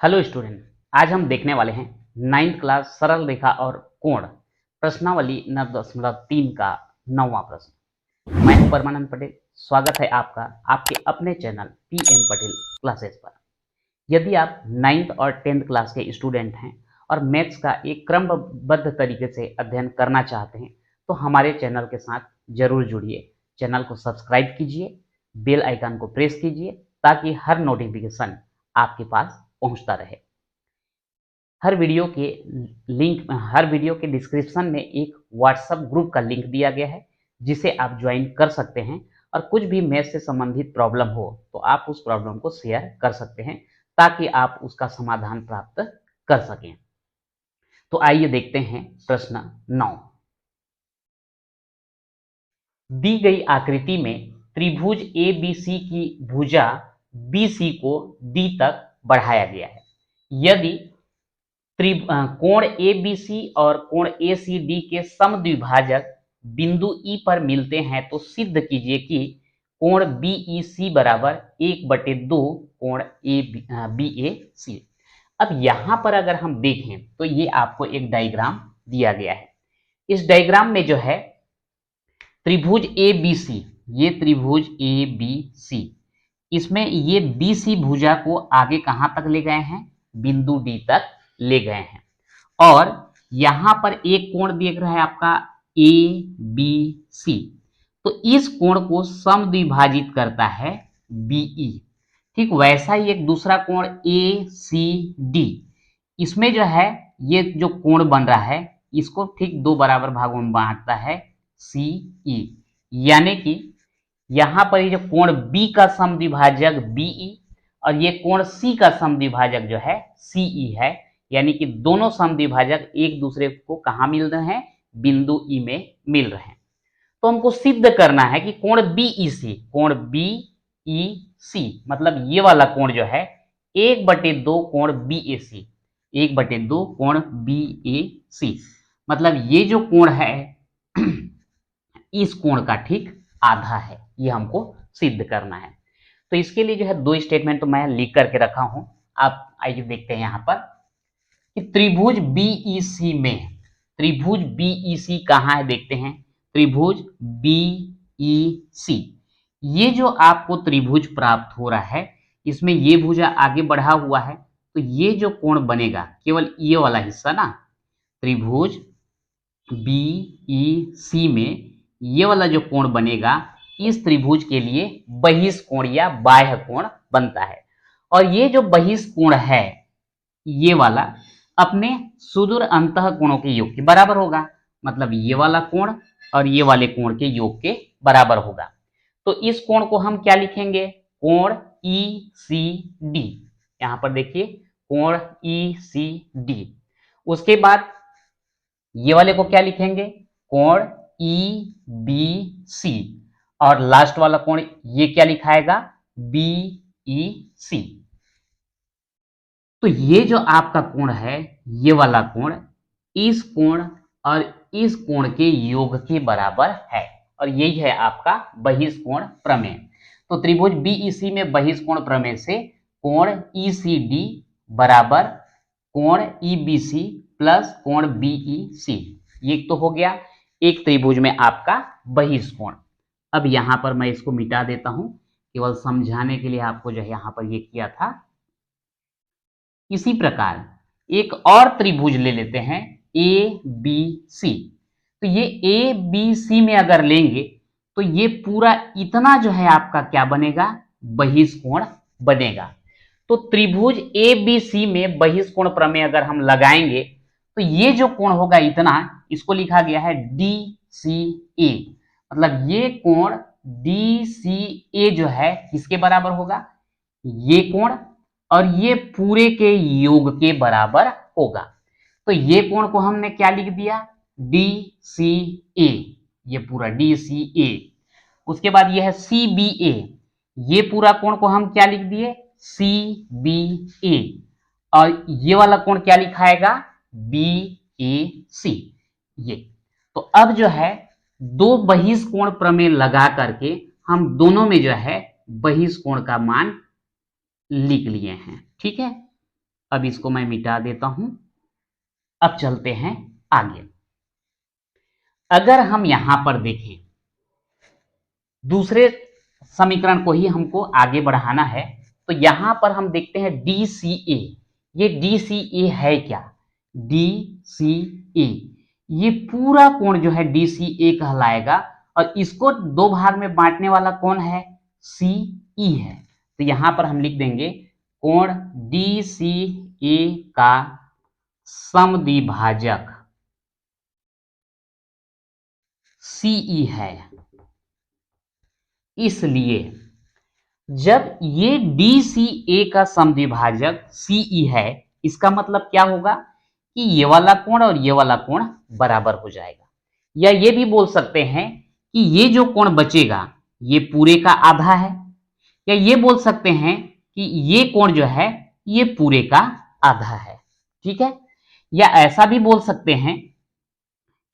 Hello student, आज हम देखने वाले हैं 9th क्लास सरल रेखा और कोण प्रश्नावली 9.3 का 9वां प्रश्न। मैं हूं परमानंद पटेल। स्वागत है आपका आपके अपने चैनल पीएन पटेल क्लासेस पर। यदि आप 9th और 10th क्लास के स्टूडेंट हैं और मैथ्स का एक क्रमबद्ध तरीके से अध्ययन करना चाहते हैं तो हमारे चैनल के साथ जरूर जुड़िए। चैनल को सब्सक्राइब कीजिए, बेल आइकन को प्रेस कीजिए ताकि हर नोटिफिकेशन आपके पास पहुंचता रहे। हर वीडियो के डिस्क्रिप्शन में एक व्हाट्सएप ग्रुप का लिंक दिया गया है जिसे आप ज्वाइन कर सकते हैं और कुछ भी मैथ से संबंधित प्रॉब्लम हो तो आप उस प्रॉब्लम को शेयर कर सकते हैं ताकि आप उसका समाधान प्राप्त कर सकें। तो आइए देखते हैं प्रश्न 9। दी गई आकृति में त्रिभुज ABC की भुजा BC को D तक बढ़ाया गया है। यदि कोण ABC और कोण ACD के समद्विभाजक बिंदु E पर मिलते हैं तो सिद्ध कीजिए कि कोण BEC बराबर 1/2 कोण BAC। अब यहां पर अगर हम देखें तो ये आपको एक डायग्राम दिया गया है। इस डायग्राम में जो है त्रिभुज ABC, ये त्रिभुज ABC, इसमें ये BC भुजा को आगे कहां तक ले गए हैं? बिंदु D तक ले गए हैं। और यहां पर एक कोण देख रहा है आपका ABC, तो इस कोण को समद्विभाजित करता है BE। ठीक वैसा ही एक दूसरा कोण ACD, इसमें जो है ये जो कोण बन रहा है इसको ठीक दो बराबर भागों में बांटता है CE। यानी कि यहां पर ये जो कोण B का समद्विभाजक BE और ये कोण C का समद्विभाजक जो है CE है। यानी कि दोनों समद्विभाजक एक दूसरे को कहां मिल रहे हैं? बिंदु E में मिल रहे हैं। तो हमको सिद्ध करना है कि कोण BEC मतलब ये वाला कोण जो है 1/2 कोण BAC, 1/2 कोण BAC मतलब ये जो कोण है इस कोण का ठीक आधा है। ये हमको सिद्ध करना है। तो इसके लिए जो है दो स्टेटमेंट तो मैं लिख करके रखा हूं। आप आइए देखते हैं यहां पर कि त्रिभुज BEC कहां है देखते हैं। त्रिभुज BEC, ये जो आपको त्रिभुज प्राप्त हो रहा है इसमें ये भुजा आगे बढ़ा हुआ है तो ये जो कोण बनेगा केवल ये वाला हिस्सा ना, त्रिभुज BEC में ये वाला जो कोण बनेगा इस त्रिभुज के लिए बहिष्कोण या बाह्य कोण बनता है। और ये जो बहिष्कोण है ये वाला अपने सुदूर अंतः कोणों के योग के बराबर होगा। मतलब ये वाला कोण और ये वाले कोण के योग के बराबर होगा। तो इस कोण को हम क्या लिखेंगे? कोण ECD। यहां पर देखिए कोण ECD। उसके बाद ये वाले को क्या लिखेंगे? कोण EBC। और लास्ट वाला कोण ये क्या लिखाएगा? BEC। तो ये जो आपका कोण है ये वाला कोण इस कोण और इस कोण के योग के बराबर है और यही है आपका बहिष्कोण प्रमेय। तो त्रिभुज BEC में बहिष्कोण प्रमेय से कोण ECD बराबर कोण EBC प्लस कोण BEC, ये तो हो गया एक त्रिभुज में आपका बहिष्कोण। अब यहां पर मैं इसको मिटा देता हूं केवल समझाने के लिए आपको जो है यहां पर ये किया था। इसी प्रकार एक और त्रिभुज ले लेते हैं ABC। तो ये ABC में अगर लेंगे तो ये पूरा इतना जो है आपका क्या बनेगा? बहिष्कोण बनेगा। तो त्रिभुज ABC में बहिष्कोण प्रमेय अगर हम लगाएंगे तो ये जो कोण होगा इतना, इसको लिखा गया है DCA। मतलब ये कोण DCA जो है किसके बराबर होगा? ये कोण और ये पूरे के योग के बराबर होगा। तो ये कोण को हमने क्या लिख दिया? DCA, ये पूरा DCA। उसके बाद ये है CBA, ये पूरा कोण को हम क्या लिख दिए? CBA। और ये वाला कोण क्या लिखाएगा? BAC। ये तो अब जो है दो बहिष्कोण प्रमेय लगा करके हम दोनों में जो है बहिष्कोण का मान लिख लिए हैं। ठीक है, अब इसको मैं मिटा देता हूं। अब चलते हैं आगे। अगर हम यहां पर देखें, दूसरे समीकरण को ही हमको आगे बढ़ाना है, तो यहां पर हम देखते हैं DCA। ये DCA है क्या? DCA, ये पूरा कोण जो है DCA कहलाएगा, और इसको दो भाग में बांटने वाला कौन है? CE है। तो यहां पर हम लिख देंगे कोण DCA का समद्विभाजक CE है। इसलिए जब ये DCA का समद्विभाजक CE है, इसका मतलब क्या होगा कि ये वाला कोण और ये वाला कोण बराबर हो जाएगा। या ये भी बोल सकते हैं कि ये जो कोण बचेगा ये पूरे का आधा है, या ये बोल सकते हैं कि ये कोण जो है ये पूरे का आधा है। ठीक है, या ऐसा भी बोल सकते हैं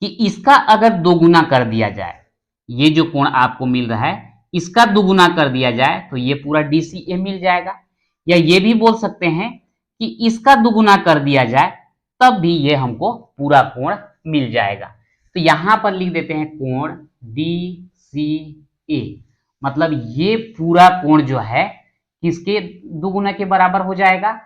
कि इसका अगर दोगुना कर दिया जाए, ये जो कोण आपको मिल रहा है इसका दुगुना कर दिया जाए तो ये पूरा DCA मिल जाएगा। या ये भी बोल सकते हैं कि इसका दुगुना कर दिया जाए तब भी ये हमको पूरा कोण मिल जाएगा। तो यहां पर लिख देते हैं कोण DCA, मतलब ये पूरा कोण जो है किसके दुगुना के बराबर हो जाएगा?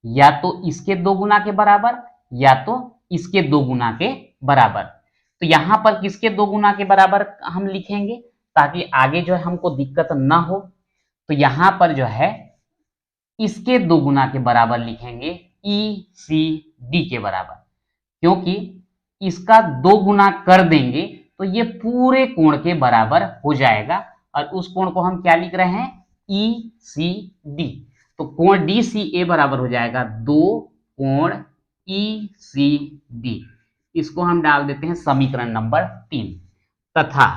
या तो इसके दो गुना के बराबर, या तो इसके दो गुना के बराबर। तो यहां पर किसके दो गुना के बराबर हम लिखेंगे ताकि आगे जो है हमको दिक्कत ना हो? तो यहां पर जो है इसके दो गुना के बराबर लिखेंगे, ECD के बराबर, क्योंकि इसका दो गुना कर देंगे तो ये पूरे कोण के बराबर हो जाएगा, और उस कोण को हम क्या लिख रहे हैं? ECD। तो कोण DCA बराबर हो जाएगा 2 कोण ECD। इसको हम डाल देते हैं समीकरण नंबर 3। तथा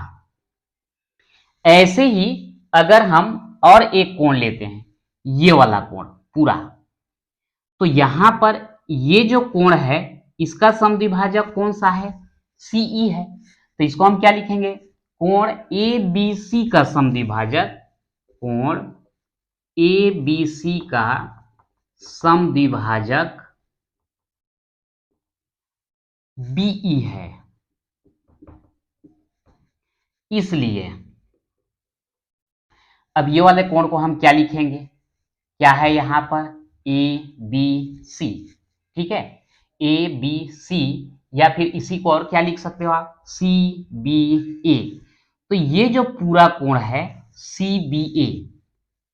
ऐसे ही अगर हम और एक कोण लेते हैं, ये वाला कोण पूरा, तो यहां पर ये जो कोण है इसका समद्विभाजक कौन सा है? CE है। तो इसको हम क्या लिखेंगे? कोण ABC का समद्विभाजक, कोण ABC का समद्विभाजक BE है। इसलिए अब ये वाले कोण को हम क्या लिखेंगे? क्या है यहां पर? ABC। ठीक है, ABC, या फिर इसी को और क्या लिख सकते हो आप? CBA। तो ये जो पूरा कोण है CBA,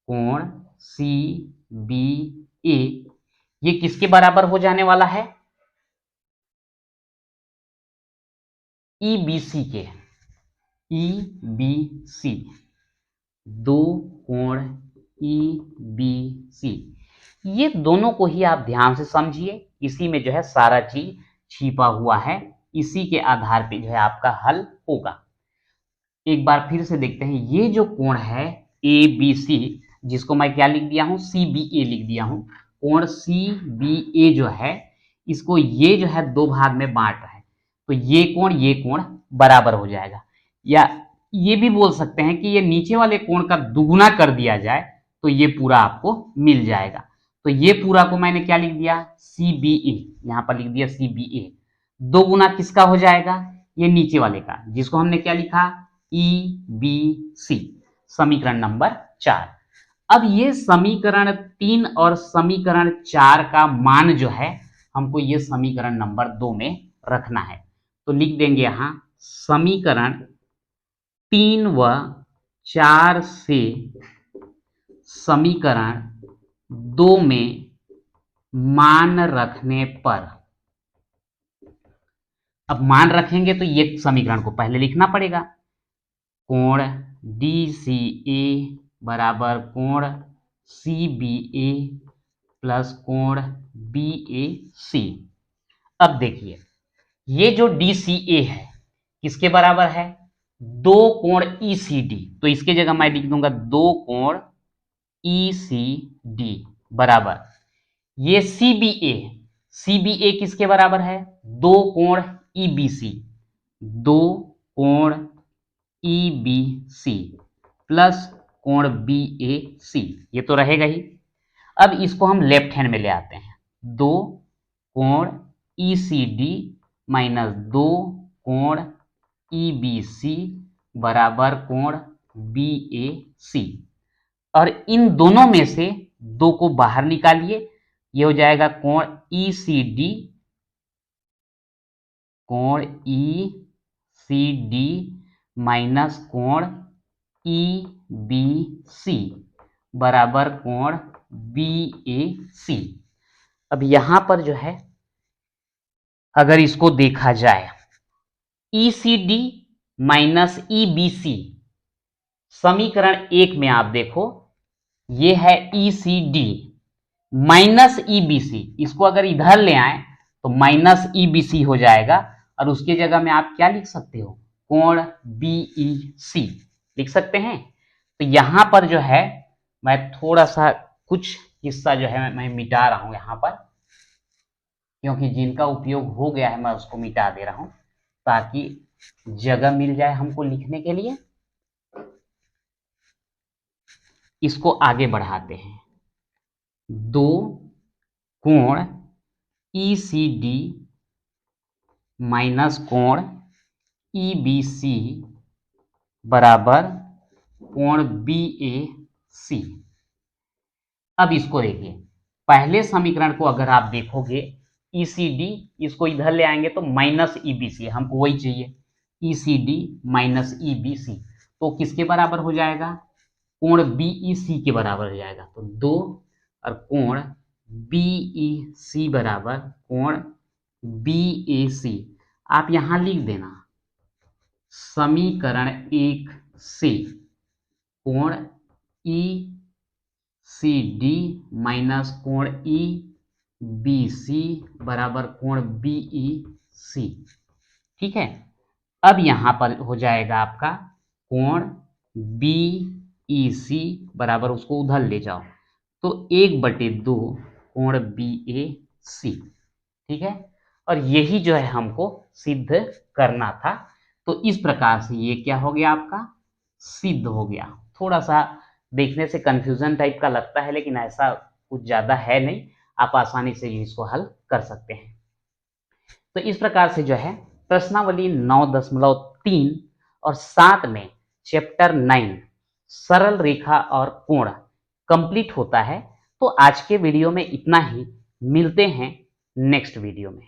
कोण CBA, ये किसके बराबर हो जाने वाला है? EBC के। EBC, दो कोण EBC, ये दोनों को ही आप ध्यान से समझिए। इसी में जो है सारा चीज छिपा हुआ है, इसी के आधार पे जो है आपका हल होगा। एक बार फिर से देखते हैं, ये जो कोण है ABC, जिसको मैं क्या लिख दिया हूं? CBA लिख दिया हूं। कोण CBA जो है इसको ये जो है दो भाग में बांट रहा है, तो ये कोण बराबर हो जाएगा। या ये भी बोल सकते हैं कि ये नीचे वाले कोण का दुगुना कर दिया जाए तो ये पूरा आपको मिल जाएगा। तो ये पूरा को मैंने क्या लिख दिया? CBA, यहां पर लिख दिया CBA। दो गुना किसका हो जाएगा? ये नीचे वाले का, जिसको हमने क्या लिखा? EBC, समीकरण नंबर 4। अब ये समीकरण 3 और समीकरण 4 का मान जो है हमको ये समीकरण नंबर 2 में रखना है। तो लिख देंगे यहां समीकरण 3 व 4 से समीकरण 2 में मान रखने पर, अब मान रखेंगे तो ये समीकरण को पहले लिखना पड़ेगा। कोण DCA बराबर कोण CBA प्लस कोण BAC। अब देखिए ये जो DCA है किसके बराबर है? दो कोण ECD। तो इसके जगह मैं लिख दूंगा दो कोण ECD बराबर ये CBA किसके बराबर है? दो कोण EBC, दो कोण EBC प्लस कोण BAC, ये तो रहेगा ही। अब इसको हम लेफ्ट हैंड में ले आते हैं, 2 कोण ECD माइनस 2 कोण EBC बराबर कोण BAC। और इन दोनों में से 2 को बाहर निकालिए, ये हो जाएगा कोण ECD, कोण ECD माइनस कोण EBC बराबर कोण BAC। अब यहां पर जो है अगर इसको देखा जाए, ECD माइनस EBC, समीकरण 1 में आप देखो ये है ECD माइनस EBC, इसको अगर इधर ले आए तो माइनस EBC हो जाएगा और उसके जगह में आप क्या लिख सकते हो, कोण BEC लिख सकते हैं। तो यहां पर जो है मैं थोड़ा सा कुछ हिस्सा जो है मैं मिटा रहा हूं यहां पर, क्योंकि जिनका उपयोग हो गया है मैं उसको मिटा दे रहा हूं ताकि जगह मिल जाए हमको लिखने के लिए। इसको आगे बढ़ाते हैं। 2 कोण ECD माइनस कोण EBC बराबर कोण BAC। अब इसको देखिए, पहले समीकरण को अगर आप देखोगे ECD, इसको इधर ले आएंगे तो माइनस EBC, हमको वही चाहिए, ECD माइनस EBC, तो किसके बराबर हो जाएगा, कोण BEC के बराबर हो जाएगा। तो 2 और कोण BEC बराबर कोण BAC। आप यहां लिख देना समीकरण 1 से कोण ECD माइनस कोण EBC बराबर कोण BEC। ठीक है, अब यहां पर हो जाएगा आपका कोण BEC बराबर, उसको उधर ले जाओ तो 1/2 कोण BAC। ठीक है, और यही जो है हमको सिद्ध करना था। तो इस प्रकार से ये क्या हो गया, आपका सिद्ध हो गया। थोड़ा सा देखने से कंफ्यूजन टाइप का लगता है, लेकिन ऐसा कुछ ज्यादा है नहीं, आप आसानी से इसको हल कर सकते हैं। तो इस प्रकार से जो है प्रश्नावली 9.3 और 7 में चैप्टर 9 सरल रेखा और कोण कंप्लीट होता है। तो आज के वीडियो में इतना ही, मिलते हैं नेक्स्ट वीडियो में।